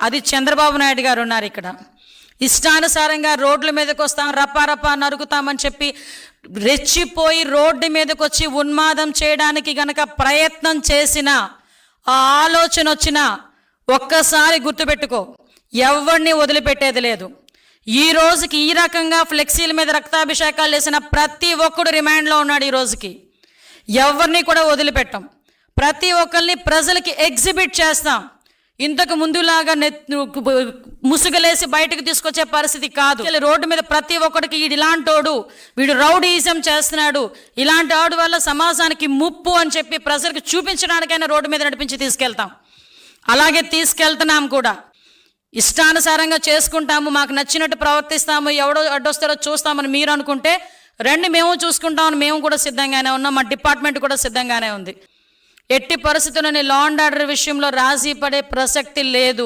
అది చంద్రబాబు నాయుడు గారు ఉన్నారు ఇక్కడ. ఇష్టానుసారంగా రోడ్ల మీదకి వస్తాం, రపారపా నరుకుతామని చెప్పి రెచ్చిపోయి రోడ్డు మీదకి వచ్చి ఉన్మాదం చేయడానికి గనక ప్రయత్నం చేసిన ఆ ఆలోచన వచ్చినా ఒక్కసారి గుర్తుపెట్టుకో, ఎవరిని వదిలిపెట్టేది లేదు. ఈ రోజుకి ఈ రకంగా ఫ్లెక్సీల మీద రక్తాభిషేకాలు చేసిన ప్రతి ఒక్కడు రిమాండ్లో ఉన్నాడు. ఈ రోజుకి ఎవరిని కూడా వదిలిపెట్టాం. ప్రతి ఒక్కరిని ప్రజలకి ఎగ్జిబిట్ చేస్తాం. ఇంతకు ముందులాగా ముసుగులేసి బయటకు తీసుకొచ్చే పరిస్థితి కాదు. రోడ్డు మీద ప్రతి ఒక్కడికి ఇలాంటోడు, వీడు రౌడీయిజం చేస్తున్నాడు, ఇలాంటి వాడు వల్ల సమాజానికి ముప్పు అని చెప్పి ప్రజలకు చూపించడానికైనా రోడ్డు మీద నడిపించి తీసుకెళ్తాం. అలాగే తీసుకెళ్తున్నాం కూడా. ఇష్టానుసారంగా చేసుకుంటాము, మాకు నచ్చినట్టు ప్రవర్తిస్తాము, ఎవడో అడ్డొస్తారో చూస్తామని మీరు అనుకుంటే రండి, మేము చూసుకుంటామని మేము కూడా సిద్ధంగానే ఉన్నాం. మా డిపార్ట్మెంట్ కూడా సిద్ధంగానే ఉంది. ఎట్టి పరిస్థితుల్లోని లా అండ్ ఆర్డర్ విషయంలో రాజీ పడే ప్రసక్తి లేదు.